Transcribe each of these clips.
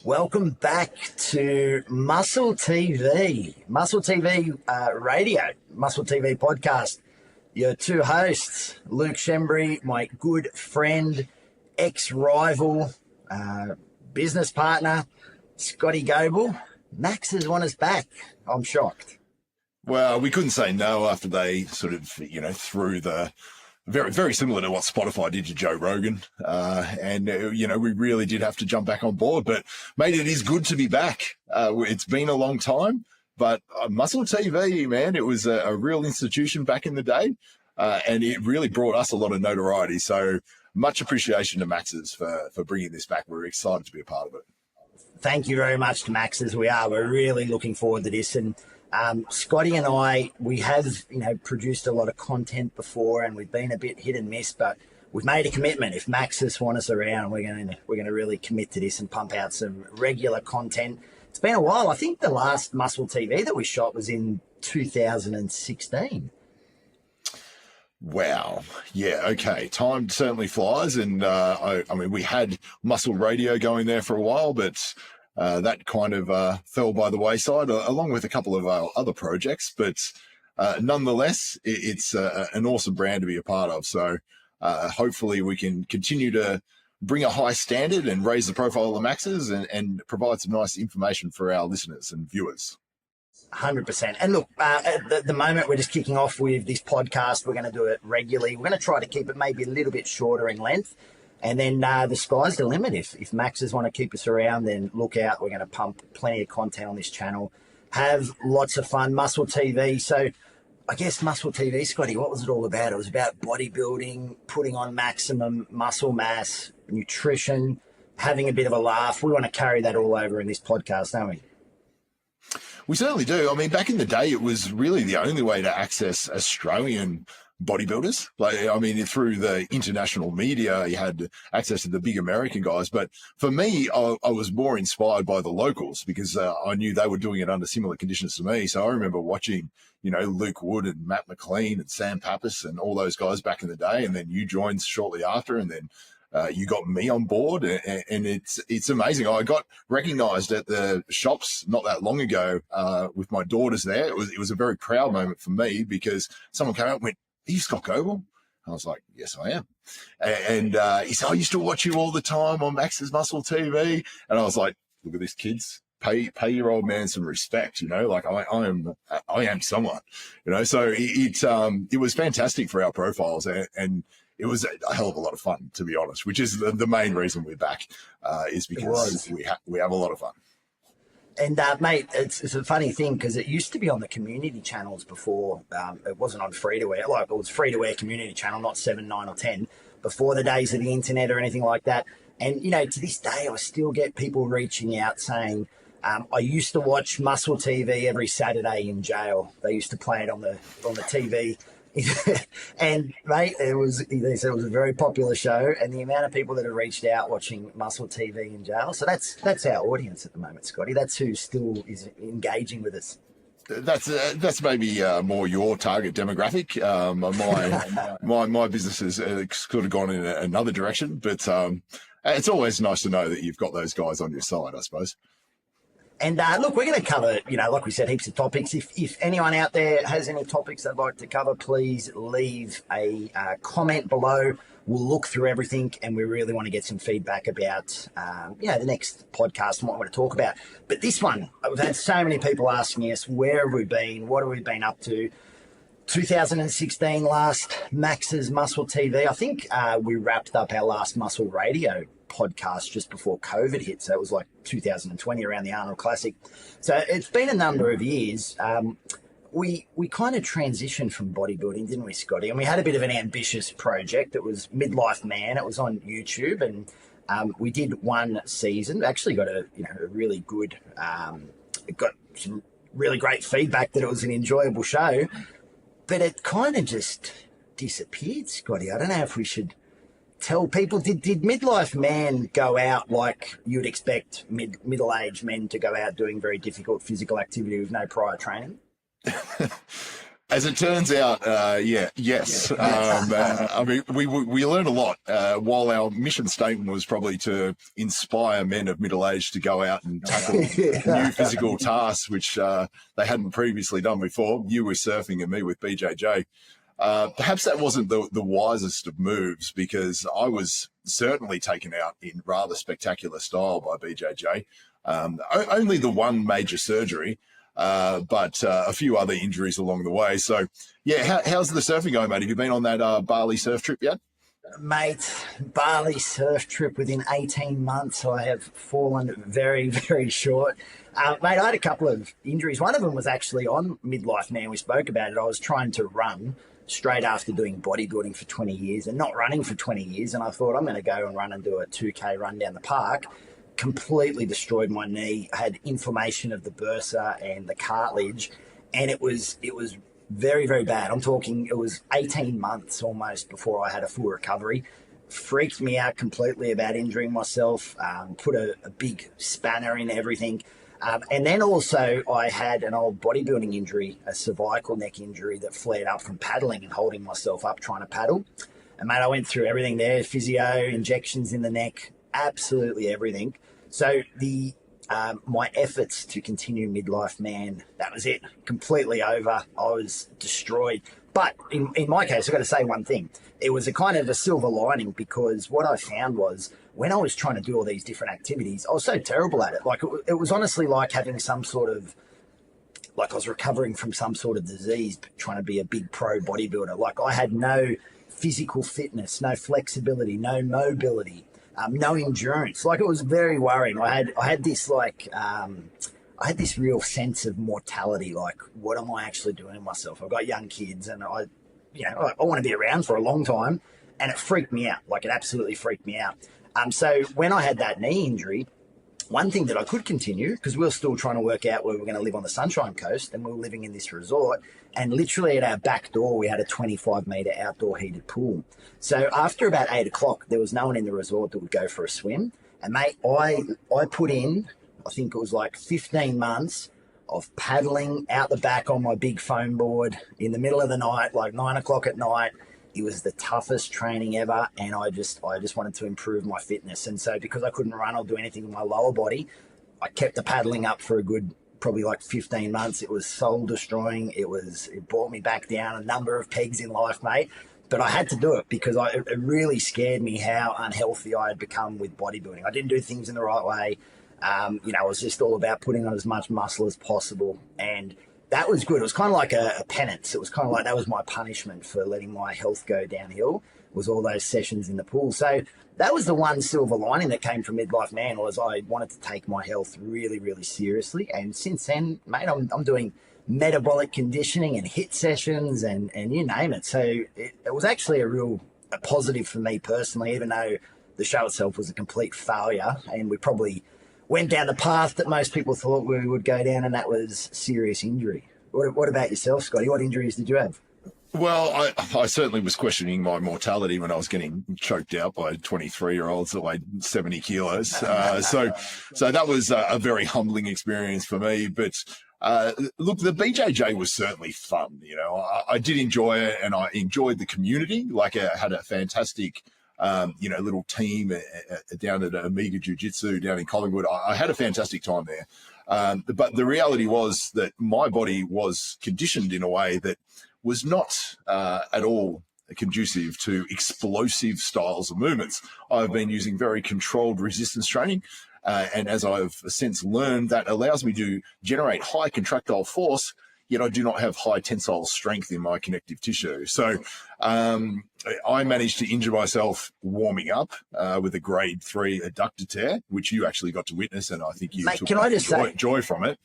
Welcome back to MuscleTV, MuscleTV Radio, MuscleTV podcast. Your two hosts, Luke Schembri, my good friend, ex-rival, business partner, Scotty Goble. Max has won us back. I'm shocked. Well, we couldn't say no after they sort of, threw the very, very similar to what Spotify did to Joe Rogan. We really did have to jump back on board. But, mate, it is good to be back. It's been a long time. But Muscle TV, man, it was a real institution back in the day. And it really brought us a lot of notoriety. So much appreciation to Max's for bringing this back. We're excited to be a part of it. Thank you very much to Max's. We're really looking forward to this. And Scotty and I, we have, produced a lot of content before, and we've been a bit hit and miss, but we've made a commitment. If Max's want us around, we're going to really commit to this and pump out some regular content. It's been a while. I think the last Muscle TV that we shot was in 2016. Wow. Yeah. Okay. Time certainly flies. And, we had Muscle Radio going there for a while, but, that kind of, fell by the wayside along with a couple of our other projects, but, nonetheless, it's an awesome brand to be a part of. So, hopefully we can continue to bring a high standard and raise the profile of the Maxes and provide some nice information for our listeners and viewers. 100%. And look, at the moment, we're just kicking off with this podcast. We're going to do it regularly. We're going to try to keep it maybe a little bit shorter in length. And then the sky's the limit. If Maxes want to keep us around, then look out. We're going to pump plenty of content on this channel. Have lots of fun. Muscle TV. So I guess Muscle TV, Scotty, what was it all about? It was about bodybuilding, putting on maximum muscle mass, nutrition, having a bit of a laugh. We want to carry that all over in this podcast, don't we? We certainly do. I mean, back in the day, it was really the only way to access Australian bodybuilders. Through the international media, you had access to the big American guys. But for me, I was more inspired by the locals because I knew they were doing it under similar conditions to me. So I remember watching, Luke Wood and Matt McLean and Sam Pappas and all those guys back in the day. And then you joined shortly after, and then you got me on board, and it's amazing. I got recognized at the shops not that long ago with my daughters there. It was a very proud moment for me because someone came up and went, "Are you Scott Goble?" I was like, "Yes, I am." And he said, "I used to watch you all the time on Max's Muscle TV." And I was like, "Look at this, kids. Pay your old man some respect, like I am someone, So it was fantastic for our profiles, and it was a hell of a lot of fun, to be honest, which is the main reason we're back, is because we have a lot of fun. And, mate, it's a funny thing because it used to be on the community channels before. It wasn't on free-to-air. Like, it was free-to-air community channel, not 7, 9 or 10, before the days of the internet or anything like that. And, to this day, I still get people reaching out saying, I used to watch Muscle TV every Saturday in jail. They used to play it on the TV. And mate, they said it was a very popular show, and the amount of people that have reached out watching Muscle TV in jail. So that's our audience at the moment, Scotty. That's who still is engaging with us. That's maybe more your target demographic. My business has sort of gone in another direction, but it's always nice to know that you've got those guys on your side, I suppose. And look, we're going to cover, like we said, heaps of topics. If anyone out there has any topics they'd like to cover, please leave a comment below. We'll look through everything, and we really want to get some feedback about, the next podcast and what we want to talk about. But this one, we've had so many people asking us, where have we been? What have we been up to? 2016 last Max's Muscle TV. I think we wrapped up our last Muscle Radio podcast just before COVID hit. So it was like 2020 around the Arnold Classic. So it's been a number of years. We kind of transitioned from bodybuilding, didn't we, Scotty? And we had a bit of an ambitious project. It was Midlife Man. It was on YouTube, and we did one season. Actually got a really good, got some really great feedback that it was an enjoyable show, but it kind of just disappeared, Scotty. I don't know if we should tell people, did Midlife Man go out like you'd expect middle-aged men to go out doing very difficult physical activity with no prior training? As it turns out, yes. I mean, we learned a lot. While our mission statement was probably to inspire men of middle age to go out and tackle new physical tasks, which they hadn't previously done before. You were surfing and me with BJJ. Perhaps that wasn't the wisest of moves, because I was certainly taken out in rather spectacular style by BJJ. Only the one major surgery. But a few other injuries along the way. So, yeah, how's the surfing going, mate? Have you been on that Bali surf trip yet? Mate, Bali surf trip within 18 months, I have fallen very, very short. Mate, I had a couple of injuries. One of them was actually on Midlife Man. We spoke about it. I was trying to run straight after doing bodybuilding for 20 years and not running for 20 years. And I thought, I'm going to go and run and do a 2K run down the park. Completely destroyed my knee. I had inflammation of the bursa and the cartilage, and it was very, very bad. I'm talking, it was 18 months almost before I had a full recovery. Freaked me out completely about injuring myself, put a big spanner in everything. And then also I had an old bodybuilding injury, a cervical neck injury that flared up from paddling and holding myself up trying to paddle. And mate, I went through everything there, physio, injections in the neck, absolutely everything. So my efforts to continue Midlife Man, that was it, completely over. I was destroyed. But in my case, I've got to say one thing. It was a kind of a silver lining, because what I found was when I was trying to do all these different activities, I was so terrible at it. Like it was honestly like having some sort of, like I was recovering from some sort of disease, trying to be a big pro bodybuilder. Like I had no physical fitness, no flexibility, no mobility. No endurance. Like it was very worrying. I had this like I had this real sense of mortality. Like, what am I actually doing to myself? I've got young kids, and I want to be around for a long time, and it freaked me out. Like it absolutely freaked me out. So when I had that knee injury, one thing that I could continue, because we were still trying to work out where we were going to live on the Sunshine Coast, and we were living in this resort, and literally at our back door, we had a 25-metre outdoor heated pool. So after about 8 o'clock, there was no one in the resort that would go for a swim. And mate, I put in, I think it was like 15 months of paddling out the back on my big foam board in the middle of the night, like 9 o'clock at night. It was the toughest training ever, and I just wanted to improve my fitness. And so because I couldn't run or do anything with my lower body, I kept the paddling up for a good probably like 15 months. It was soul destroying. It brought me back down a number of pegs in life, mate. But I had to do it because it really scared me how unhealthy I had become with bodybuilding. I didn't do things in the right way. It was just all about putting on as much muscle as possible. And that was good. It was kind of like a penance. It was kind of like that was my punishment for letting my health go downhill, was all those sessions in the pool. So that was the one silver lining that came from Midlife Man, was I wanted to take my health really, really seriously. And since then, mate, I'm doing metabolic conditioning and HIIT sessions and you name it. So it was actually a positive for me personally, even though the show itself was a complete failure, and we probably went down the path that most people thought we would go down, and that was serious injury. What about yourself, Scotty? What injuries did you have? Well, I certainly was questioning my mortality when I was getting choked out by 23-year-olds that weighed 70 kilos. So that was a very humbling experience for me. But look, the BJJ was certainly fun. I did enjoy it, and I enjoyed the community. Like I had a fantastic little team down at Amiga Jiu-Jitsu down in Collingwood. I had a fantastic time there. But the reality was that my body was conditioned in a way that was not at all conducive to explosive styles of movements. I've been using very controlled resistance training. And as I've since learned, that allows me to generate high contractile force, yet I do not have high tensile strength in my connective tissue. So I managed to injure myself warming up with a grade 3 adductor tear, which you actually got to witness, and I think you took joy from it.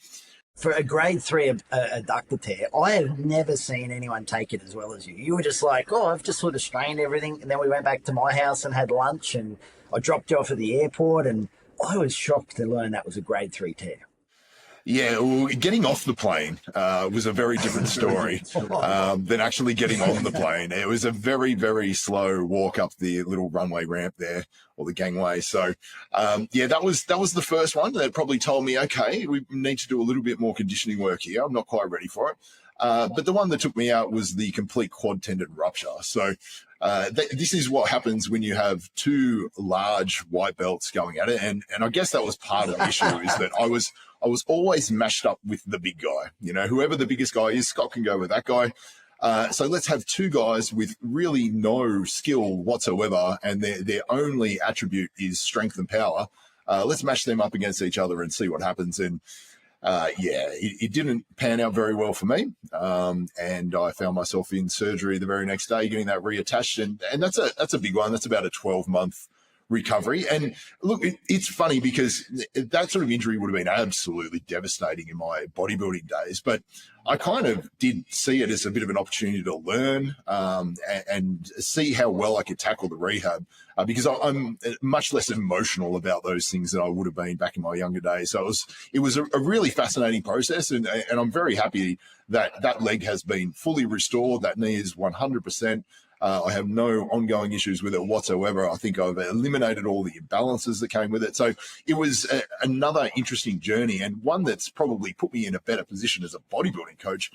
For a grade 3 adductor tear, I have never seen anyone take it as well as you. You were just like, I've just sort of strained everything. And then we went back to my house and had lunch, and I dropped you off at the airport, and I was shocked to learn that was a grade 3 tear. Yeah, well, getting off the plane was a very different story than actually getting on the plane. It was a very, very slow walk up the little runway ramp there, or the gangway. So, that was the first one that probably told me, okay, we need to do a little bit more conditioning work here. I'm not quite ready for it. But the one that took me out was the complete quad tendon rupture. So this is what happens when you have two large white belts going at it. And I guess that was part of the issue, is that I was always mashed up with the big guy. You know, whoever the biggest guy is, Scott can go with that guy. So let's have two guys with really no skill whatsoever, and their only attribute is strength and power. Let's match them up against each other and see what happens. And it didn't pan out very well for me. And I found myself in surgery the very next day, getting that reattached. And that's a big one. That's about a 12-month recovery. And look, it's funny because that sort of injury would have been absolutely devastating in my bodybuilding days, but I kind of did see it as a bit of an opportunity to learn and see how well I could tackle the rehab, because I'm much less emotional about those things than I would have been back in my younger days. So it was a really fascinating process, and I'm very happy that leg has been fully restored. That knee is 100%. I have no ongoing issues with it whatsoever. I think I've eliminated all the imbalances that came with it. So it was another interesting journey, and one that's probably put me in a better position as a bodybuilding coach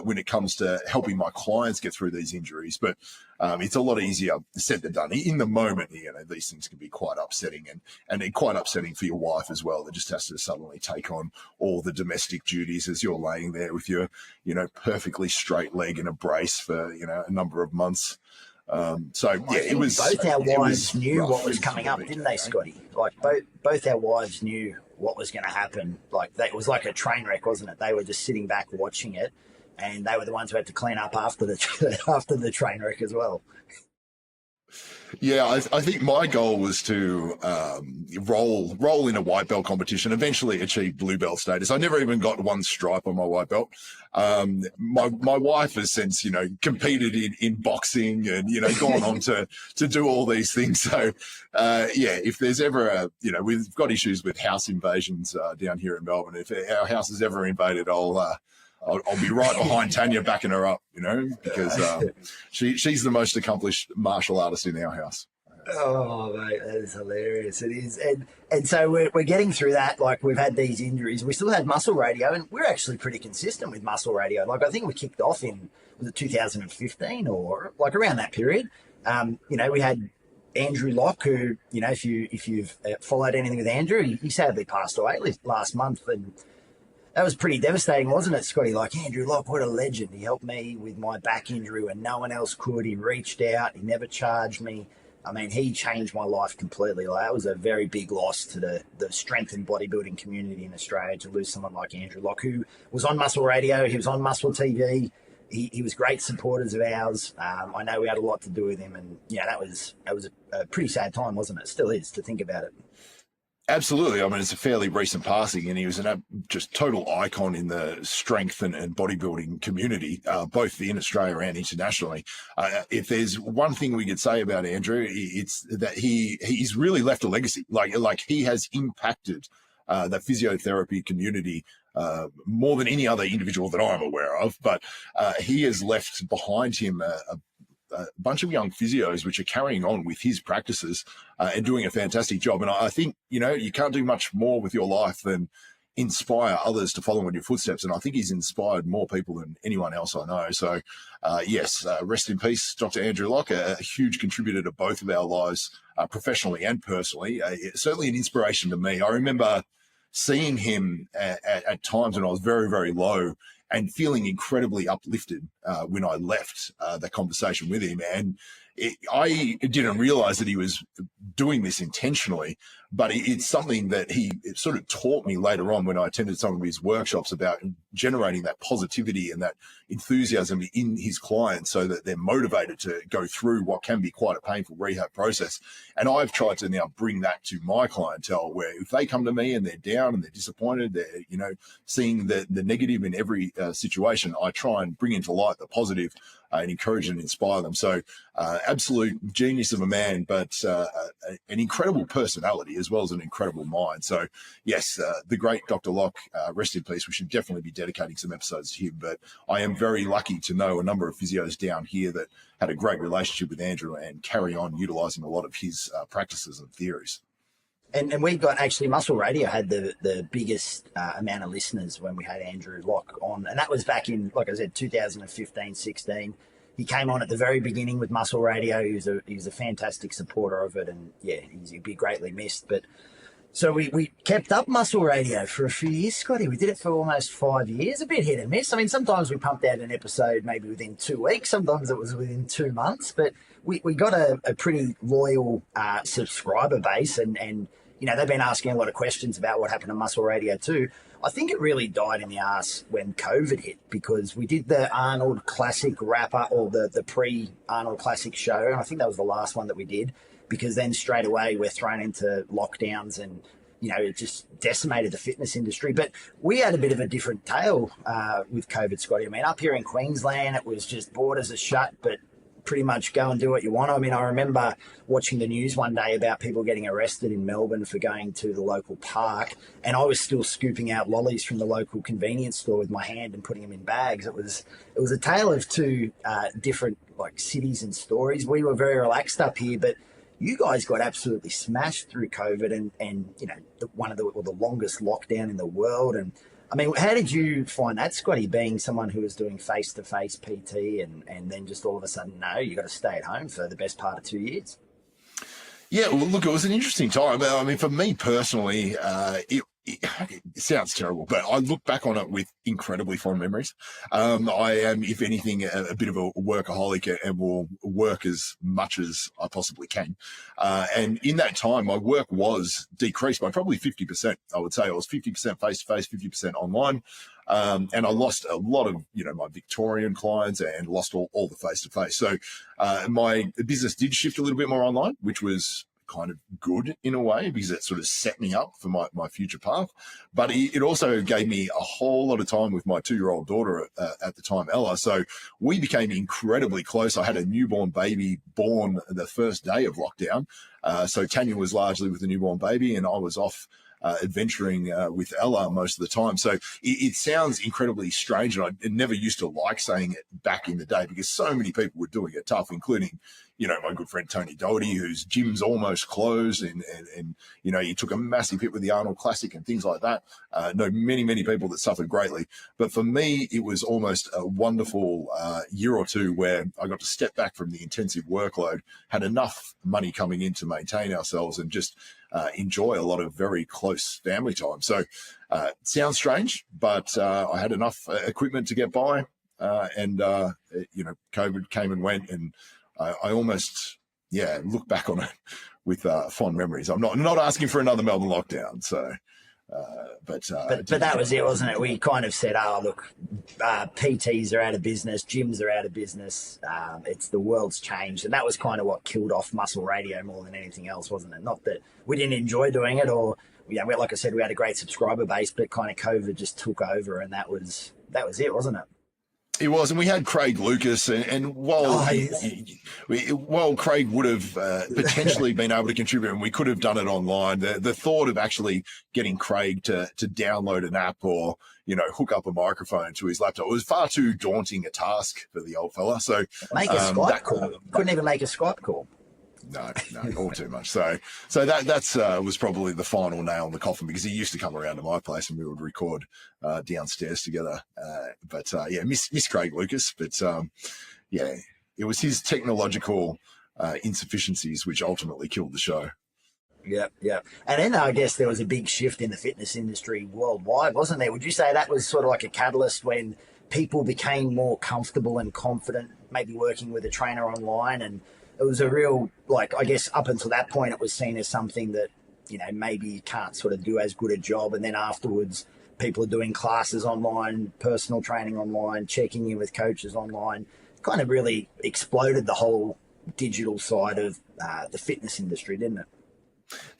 when it comes to helping my clients get through these injuries. But it's a lot easier said than done. In the moment, you know, these things can be quite upsetting, and quite upsetting for your wife as well, that just has to suddenly take on all the domestic duties as you're laying there with your, you know, perfectly straight leg in a brace for, you know, a number of months. It was. Both our wives knew what was coming up, didn't they, Scotty? Like both our wives knew what was going to happen. Like it was like a train wreck, wasn't it? They were just sitting back watching it, and they were the ones who had to clean up after the train wreck as well. Yeah, I think my goal was to roll in a white belt competition, eventually achieve blue belt status. I never even got one stripe on my white belt. My wife has since, you know, competed in boxing and, you know, gone on to do all these things. So, if there's ever we've got issues with house invasions down here in Melbourne. If our house is ever invaded, I'll be right behind Tanya backing her up, you know, because she's the most accomplished martial artist in our house. Oh, mate, that is hilarious. It is. And so we're getting through that. Like, we've had these injuries. We still had muscle radio, and we're actually pretty consistent with muscle radio. Like, I think we kicked off in, was it 2015 or like around that period? We had Andrew Locke, who, you know, if you've followed anything with Andrew, he sadly passed away last month, and that was pretty devastating, wasn't it, Scotty? Like, Andrew Locke, what a legend. He helped me with my back injury when no one else could. He reached out. He never charged me. I mean, he changed my life completely. Like, that was a very big loss to the strength and bodybuilding community in Australia, to lose someone like Andrew Locke, who was on Muscle Radio. He was on MuscleTV. He was great supporters of ours. I know we had a lot to do with him. And, yeah, that was a pretty sad time, wasn't it? It still is, to think about it. Absolutely. I mean, it's a fairly recent passing, and he was just total icon in the strength and bodybuilding community, both in Australia and internationally. If there's one thing we could say about Andrew, it's that he's really left a legacy. Like he has impacted the physiotherapy community more than any other individual that I'm aware of. But he has left behind him a bunch of young physios which are carrying on with his practices and doing a fantastic job. And I think, you know, you can't do much more with your life than inspire others to follow in your footsteps. And I think he's inspired more people than anyone else I know. So, rest in peace, Dr. Andrew Locke, a huge contributor to both of our lives, professionally and personally. Certainly an inspiration to me. I remember seeing him at times when I was very, very low, and feeling incredibly uplifted when I left that conversation with him. And I didn't realize that he was doing this intentionally, but it's something that he sort of taught me later on when I attended some of his workshops, about generating that positivity and that enthusiasm in his clients so that they're motivated to go through what can be quite a painful rehab process. And I've tried to now bring that to my clientele, where if they come to me and they're down and they're disappointed, they're, you know, seeing the negative in every situation, I try and bring into light the positive and encourage and inspire them. So absolute genius of a man, but an incredible personality as well as an incredible mind. So yes, the great Dr. Locke, rest in peace. We should definitely be dedicating some episodes to him, but I am very lucky to know a number of physios down here that had a great relationship with Andrew and carry on utilizing a lot of his practices and theories. And we got actually Muscle Radio had the biggest amount of listeners when we had Andrew Locke on. And that was back in, like I said, 2015, 16. He came on at the very beginning with Muscle Radio. He was a fantastic supporter of it. And yeah, he'd be greatly missed. But so we kept up Muscle Radio for a few years, Scotty. We did it for almost 5 years, a bit hit and miss. I mean, sometimes we pumped out an episode maybe within 2 weeks. Sometimes it was within 2 months. But we got a pretty loyal subscriber base. And, you know, they've been asking a lot of questions about what happened to Muscle Radio too. I think it really died in the arse when COVID hit, because we did the Arnold Classic wrap-up, or the pre-Arnold Classic show, and I think that was the last one that we did, because then straight away we're thrown into lockdowns and, you know, it just decimated the fitness industry. But we had a bit of a different tale with COVID, Scotty. I mean, up here in Queensland, it was just borders are shut, but pretty much go and do what you want. I mean, I remember watching the news one day about people getting arrested in Melbourne for going to the local park, and I was still scooping out lollies from the local convenience store with my hand and putting them in bags. It was a tale of two different like cities and stories. We were very relaxed up here, but you guys got absolutely smashed through COVID and you know, one of the longest lockdown in the world. And I mean, how did you find that, Scotty, being someone who was doing face-to-face PT and then just all of a sudden, no, you got to stay at home for the best part of 2 years? Yeah, well, look, it was an interesting time. I mean, for me personally, it sounds terrible, but I look back on it with incredibly fond memories. I am, if anything, a bit of a workaholic and will work as much as I possibly can. And in that time, my work was decreased by probably 50%. I would say I was 50% face-to-face, 50% online. And I lost a lot of, you know, my Victorian clients and lost all the face-to-face. So my business did shift a little bit more online, which was kind of good in a way, because it sort of set me up for my future path. But it also gave me a whole lot of time with my 2-year-old daughter at the time, Ella. So we became incredibly close. I had a newborn baby born the first day of lockdown. So Tanya was largely with the newborn baby, and I was off adventuring with Ella most of the time. So it sounds incredibly strange, and I never used to like saying it back in the day, because so many people were doing it tough, including, you know, my good friend Tony Doherty, whose gym's almost closed, and you know, he took a massive hit with the Arnold Classic and things like that. Know many people that suffered greatly. But for me, it was almost a wonderful year or two where I got to step back from the intensive workload, had enough money coming in to maintain ourselves, and just enjoy a lot of very close family time. So sounds strange, but I had enough equipment to get by, and you know, COVID came and went, and I almost, look back on it with fond memories. I'm not asking for another Melbourne lockdown. So, but that was it, wasn't it? We kind of said, oh, look, PTs are out of business, gyms are out of business. It's the world's changed. And that was kind of what killed off Muscle Radio more than anything else, wasn't it? Not that we didn't enjoy doing it, or, you know, like I said, we had a great subscriber base, but kind of COVID just took over, and that was it, wasn't it? It was, and we had Craig Lucas, and while Craig would have potentially been able to contribute, and we could have done it online, the thought of actually getting Craig to download an app or, you know, hook up a microphone to his laptop was far too daunting a task for the old fella. So make a Skype call. Couldn't even make a Skype call. No, all too much. So that's was probably the final nail in the coffin, because he used to come around to my place and we would record downstairs together. Miss Craig Lucas, but it was his technological insufficiencies which ultimately killed the show. Yeah. And then I guess there was a big shift in the fitness industry worldwide, wasn't there? Would you say that was sort of like a catalyst when people became more comfortable and confident, maybe working with a trainer online? And it was a real, like, I guess up until that point, it was seen as something that, you know, maybe you can't sort of do as good a job. And then afterwards, people are doing classes online, personal training online, checking in with coaches online. Kind of really exploded the whole digital side of the fitness industry, didn't it?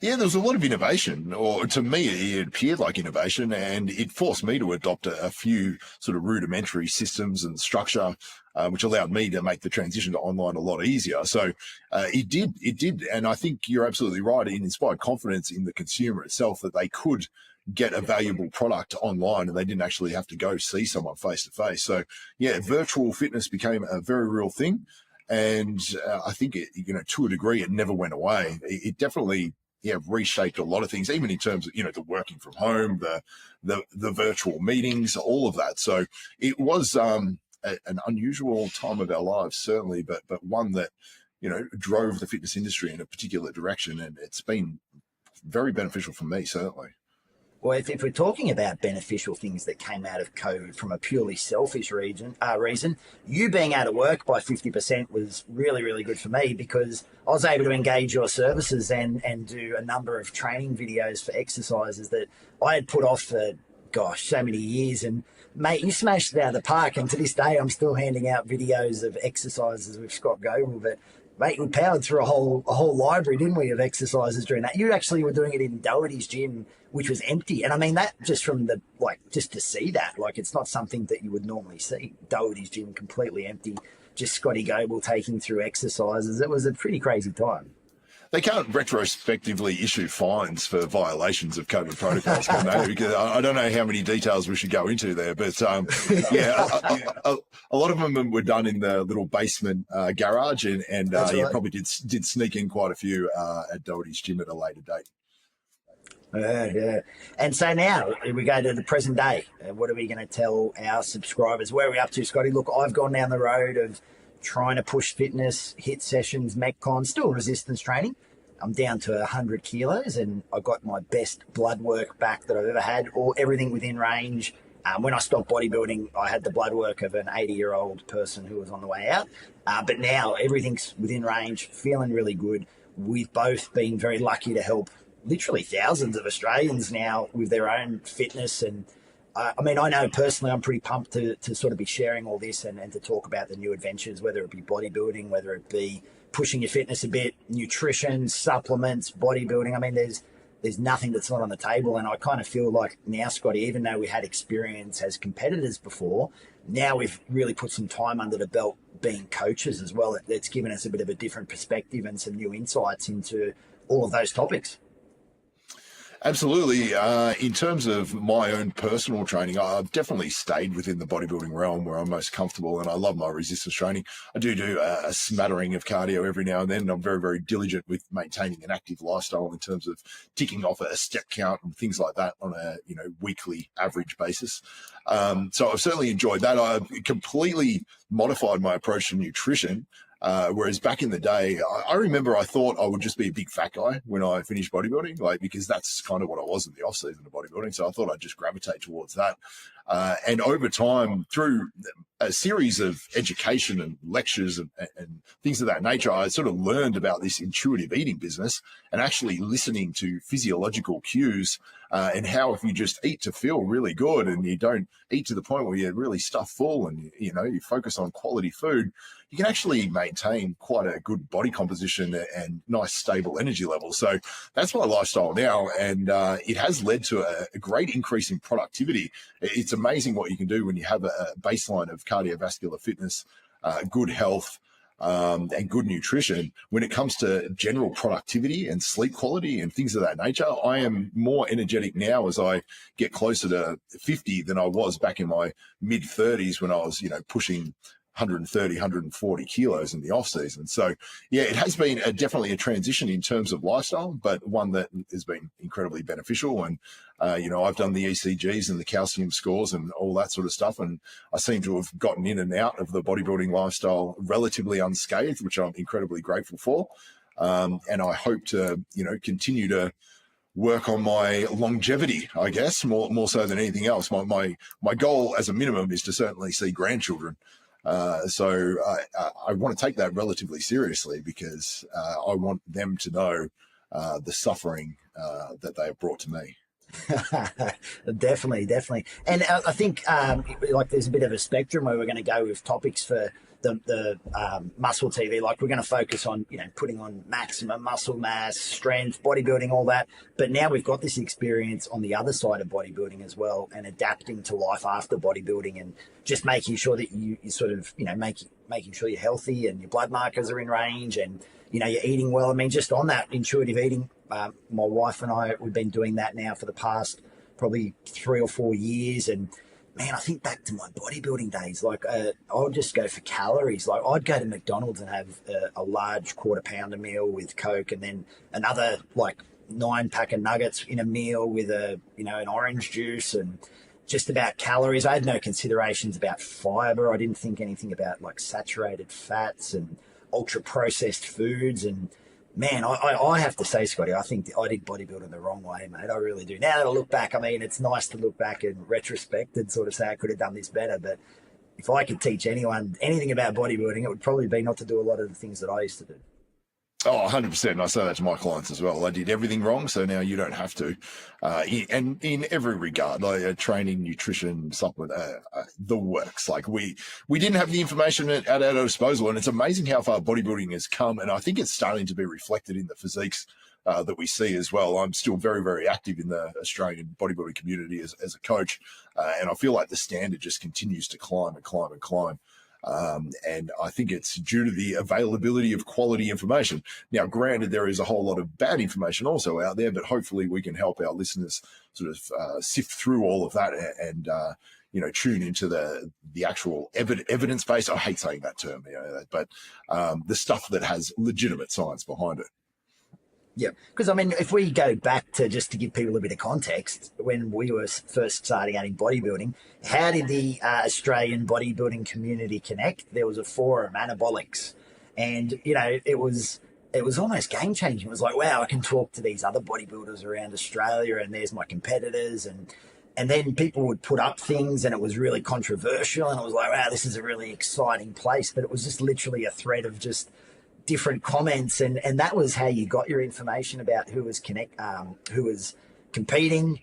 Yeah, there was a lot of innovation, or to me, it appeared like innovation, and it forced me to adopt a few sort of rudimentary systems and structure, which allowed me to make the transition to online a lot easier. So it did. And I think you're absolutely right. It inspired confidence in the consumer itself that they could get a valuable product online and they didn't actually have to go see someone face to face. So yeah, virtual fitness became a very real thing. And I think, to a degree, it never went away. It definitely reshaped a lot of things, even in terms of, the working from home, the virtual meetings, all of that. So it was an unusual time of our lives, certainly, but one that, drove the fitness industry in a particular direction. And it's been very beneficial for me, certainly. Well, if we're talking about beneficial things that came out of COVID from a purely selfish reason, you being out of work by 50% was really, really good for me, because I was able to engage your services and do a number of training videos for exercises that I had put off for, gosh, so many years. And mate, you smashed it out of the park. And to this day, I'm still handing out videos of exercises with Scott Goble. But mate, we powered through a whole library, didn't we, of exercises during that? You actually were doing it in Doherty's gym, which was empty. And I mean, that just from just to see that, it's not something that you would normally see. Doherty's gym completely empty, just Scotty Goble taking through exercises. It was a pretty crazy time. They can't retrospectively issue fines for violations of COVID protocols, can they? Because I don't know how many details we should go into there, but a lot of them were done in the little basement garage, and right. Probably did sneak in quite a few at Doherty's gym at a later date. Yeah. And so now we go to the present day. What are we going to tell our subscribers? Where are we up to, Scotty? Look, I've gone down the road of trying to push fitness, hit sessions, Metcon, still resistance training. I'm down to 100 kilos, and I got my best blood work back that I've ever had, or everything within range. When I stopped bodybuilding, I had the blood work of an 80-year-old person who was on the way out. But now everything's within range, feeling really good. We've both been very lucky to help literally thousands of Australians now with their own fitness. And I know personally I'm pretty pumped to sort of be sharing all this and to talk about the new adventures, whether it be bodybuilding, whether it be pushing your fitness a bit, nutrition, supplements, bodybuilding. I mean, there's nothing that's not on the table. And I kind of feel like now, Scotty, even though we had experience as competitors before, now we've really put some time under the belt being coaches as well. It's given us a bit of a different perspective and some new insights into all of those topics. Absolutely. In terms of my own personal training, I've definitely stayed within the bodybuilding realm where I'm most comfortable, and I love my resistance training. I do a smattering of cardio every now and then, and I'm very, very diligent with maintaining an active lifestyle in terms of ticking off a step count and things like that on a weekly average basis. So I've certainly enjoyed that. I've completely modified my approach to nutrition. Whereas back in the day, I remember I thought I would just be a big fat guy when I finished bodybuilding, because that's kind of what I was in the off season of bodybuilding. So I thought I'd just gravitate towards that. And over time, through a series of education and lectures and things of that nature, I sort of learned about this intuitive eating business and actually listening to physiological cues and how if you just eat to feel really good and you don't eat to the point where you're really stuffed full and, you focus on quality food, you can actually maintain quite a good body composition and nice stable energy levels. So that's my lifestyle now. And it has led to a great increase in productivity. It's amazing what you can do when you have a baseline of cardiovascular fitness, good health, and good nutrition. When it comes to general productivity and sleep quality and things of that nature, I am more energetic now as I get closer to 50 than I was back in my mid 30s when I was, pushing 130, 140 kilos in the off season. So yeah, it has been definitely a transition in terms of lifestyle, but one that has been incredibly beneficial. And, I've done the ECGs and the calcium scores and all that sort of stuff. And I seem to have gotten in and out of the bodybuilding lifestyle relatively unscathed, which I'm incredibly grateful for. And I hope to, continue to work on my longevity, I guess, more so than anything else. My goal as a minimum is to certainly see grandchildren. So I want to take that relatively seriously because I want them to know the suffering that they have brought to me. Definitely. And I think there's a bit of a spectrum where we're going to go with topics for the MuscleTV. Like we're going to focus on, putting on maximum muscle mass, strength, bodybuilding, all that. But now we've got this experience on the other side of bodybuilding as well, and adapting to life after bodybuilding and just making sure that you sort of, making sure you're healthy and your blood markers are in range and, you're eating well. I mean, just on that intuitive eating, my wife and I, we've been doing that now for the past probably 3 or 4 years. And man, I think back to my bodybuilding days, I'll just go for calories. Like I'd go to McDonald's and have a large quarter pounder meal with Coke and then another 9-pack of nuggets in a meal with an orange juice, and just about calories. I had no considerations about fiber. I didn't think anything about like saturated fats and ultra processed foods. And man, I have to say, Scotty, I think I did bodybuilding the wrong way, mate. I really do. Now that I look back, I mean, it's nice to look back in retrospect and sort of say I could have done this better. But if I could teach anyone anything about bodybuilding, it would probably be not to do a lot of the things that I used to do. Oh, 100%. And I say that to my clients as well. I did everything wrong, so now you don't have to. And in every regard, like training, nutrition, supplement, the works. Like we didn't have the information at our disposal, and it's amazing how far bodybuilding has come. And I think it's starting to be reflected in the physiques that we see as well. I'm still very, very active in the Australian bodybuilding community as a coach, and I feel like the standard just continues to climb and climb and climb. And I think it's due to the availability of quality information. Now, granted, there is a whole lot of bad information also out there, but hopefully we can help our listeners sort of sift through all of that and tune into the actual evidence base. I hate saying that term, but the stuff that has legitimate science behind it. Yeah, because I mean, if we go back to just to give people a bit of context, when we were first starting out in bodybuilding, how did the Australian bodybuilding community connect? There was a forum, Anabolics, and it was almost game changing. It was like, wow, I can talk to these other bodybuilders around Australia, and there's my competitors, and then people would put up things, and it was really controversial, and it was like, wow, this is a really exciting place, but it was just literally a thread of just different comments, and that was how you got your information about who was competing,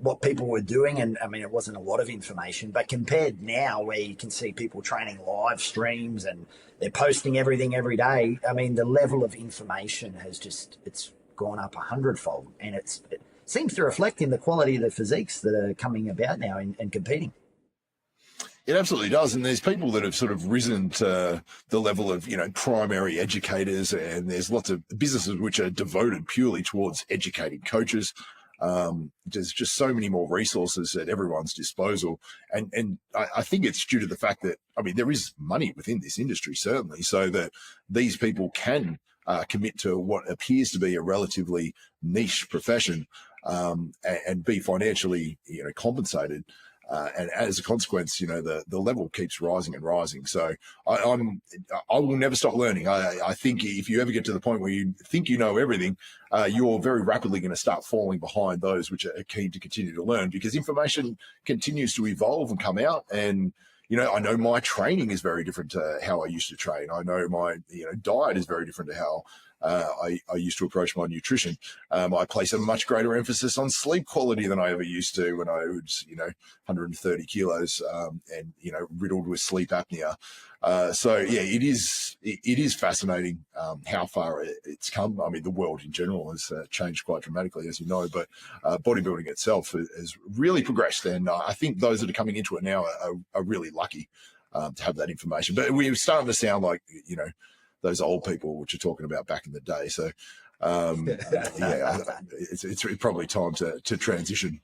what people were doing. And I mean, it wasn't a lot of information, but compared now where you can see people training live streams and they're posting everything every day, I mean, the level of information has it's gone up 100-fold, and it seems to reflect in the quality of the physiques that are coming about now and competing. It absolutely does. And there's people that have sort of risen to the level of, primary educators, and there's lots of businesses which are devoted purely towards educating coaches. There's just so many more resources at everyone's disposal. And I think it's due to the fact that, I mean, there is money within this industry, certainly, so that these people can commit to what appears to be a relatively niche profession and be financially, compensated. And as a consequence, the level keeps rising and rising. So I will never stop learning. I think if you ever get to the point where you think you know everything, you're very rapidly going to start falling behind those which are keen to continue to learn, because information continues to evolve and come out. And, I know my training is very different to how I used to train. I know my, diet is very different to how I used to approach my nutrition. I place a much greater emphasis on sleep quality than I ever used to when I was, 130 kilos and, riddled with sleep apnea. So yeah, it is fascinating how far it's come. I mean, the world in general has changed quite dramatically, as you know, but bodybuilding itself has really progressed. And I think those that are coming into it now are really lucky to have that information. But we're starting to sound like, those old people which are talking about back in the day. So, yeah, it's probably time to transition.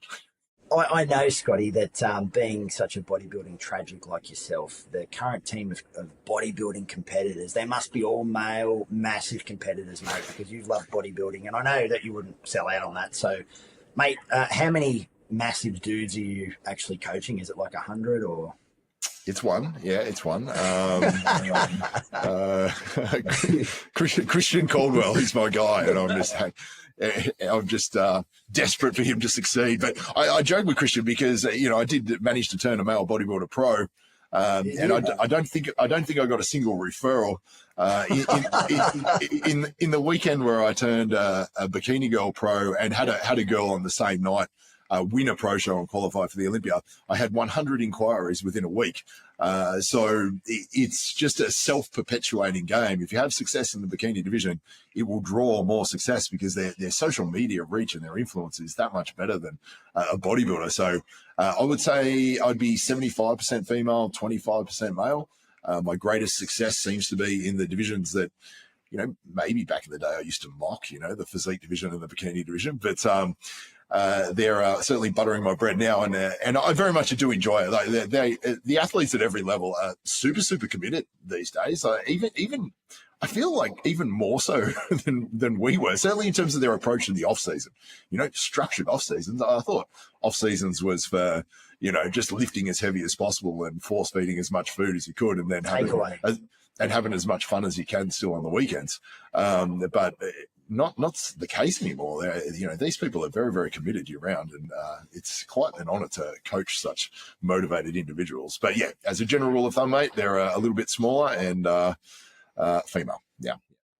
I know, Scotty, that being such a bodybuilding tragic like yourself, the current team of bodybuilding competitors, they must be all male, massive competitors, mate, because you've loved bodybuilding, and I know that you wouldn't sell out on that. So, mate, how many massive dudes are you actually coaching? Is it like 100 or...? It's one. Yeah, it's one. Christian Caldwell, he's my guy, and I'm just desperate for him to succeed. But I joke with Christian because I did manage to turn a male bodybuilder pro, and I don't think I got a single referral in the weekend where I turned a bikini girl pro and had a girl on the same night win a pro show and qualify for the Olympia. I had 100 inquiries within a week. So it's just a self-perpetuating game. If you have success in the bikini division, it will draw more success because their social media reach and their influence is that much better than a bodybuilder. So I would say I'd be 75% female, 25% male. My greatest success seems to be in the divisions that, maybe back in the day I used to mock, the physique division and the bikini division, but they're certainly buttering my bread now, and I very much do enjoy it. Like the athletes at every level are super committed these days. Even I feel like even more so than we were, certainly in terms of their approach to the off season. Structured off seasons. I thought off seasons was for just lifting as heavy as possible and force feeding as much food as you could, and then having as much fun as you can still on the weekends. But not the case anymore. These people are very, very committed year round, and it's quite an honour to coach such motivated individuals. But yeah, as a general rule of thumb, mate, they're a little bit smaller and female. Yeah.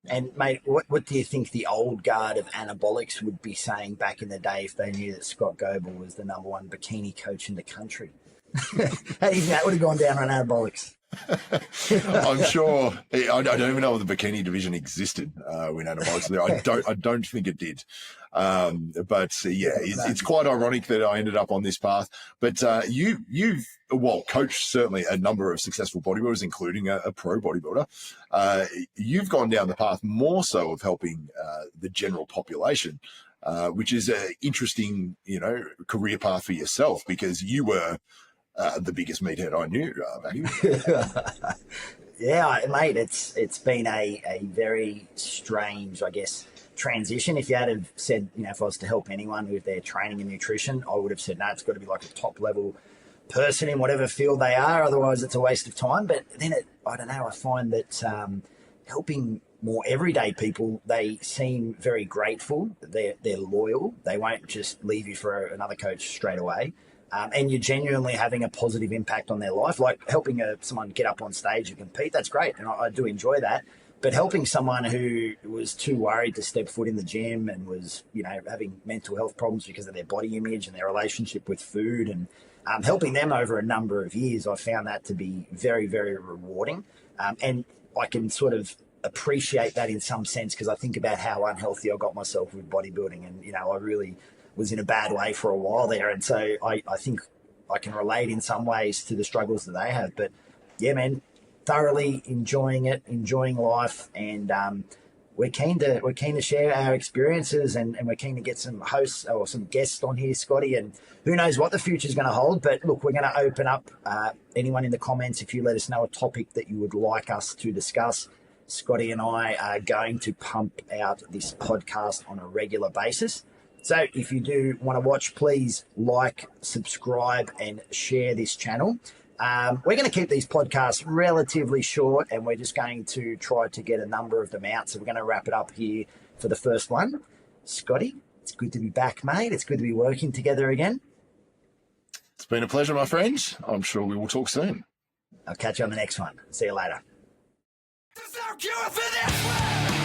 And mate, what do you think the old guard of anabolics would be saying back in the day if they knew that Scott Goble was the #1 bikini coach in the country? How do you think that would have gone down on anabolics? I'm sure. I don't even know if the bikini division existed when anabolics there. I don't think it did. But yeah, it's quite ironic that I ended up on this path. But you've coached certainly a number of successful bodybuilders, including a pro bodybuilder. You've gone down the path more so of helping the general population, which is an interesting, career path for yourself, because you were the biggest meathead I knew back. Yeah, mate, it's been a very strange, I guess, transition. If you had have said, if I was to help anyone with their training and nutrition, I would have said, no, it's got to be like a top level person in whatever field they are. Otherwise, it's a waste of time. But then I don't know, I find that helping more everyday people, they seem very grateful. They're loyal. They won't just leave you for another coach straight away. And you're genuinely having a positive impact on their life, like helping someone get up on stage and compete. That's great, and I do enjoy that. But helping someone who was too worried to step foot in the gym and was, having mental health problems because of their body image and their relationship with food, and helping them over a number of years, I found that to be very, very rewarding. And I can sort of appreciate that in some sense, because I think about how unhealthy I got myself with bodybuilding, and, I really was in a bad way for a while there. And so I think I can relate in some ways to the struggles that they have. But yeah, man, thoroughly enjoying it, enjoying life. And we're keen to share our experiences, and we're keen to get some hosts or some guests on here, Scotty, and who knows what the future is going to hold. But look, we're going to open up anyone in the comments, if you let us know a topic that you would like us to discuss. Scotty and I are going to pump out this podcast on a regular basis. So if you do want to watch, please like, subscribe, and share this channel. We're going to keep these podcasts relatively short, and we're just going to try to get a number of them out. So we're going to wrap it up here for the first one. Scotty, it's good to be back, mate. It's good to be working together again. It's been a pleasure, my friend. I'm sure we will talk soon. I'll catch you on the next one. See you later. There's no cure for this one.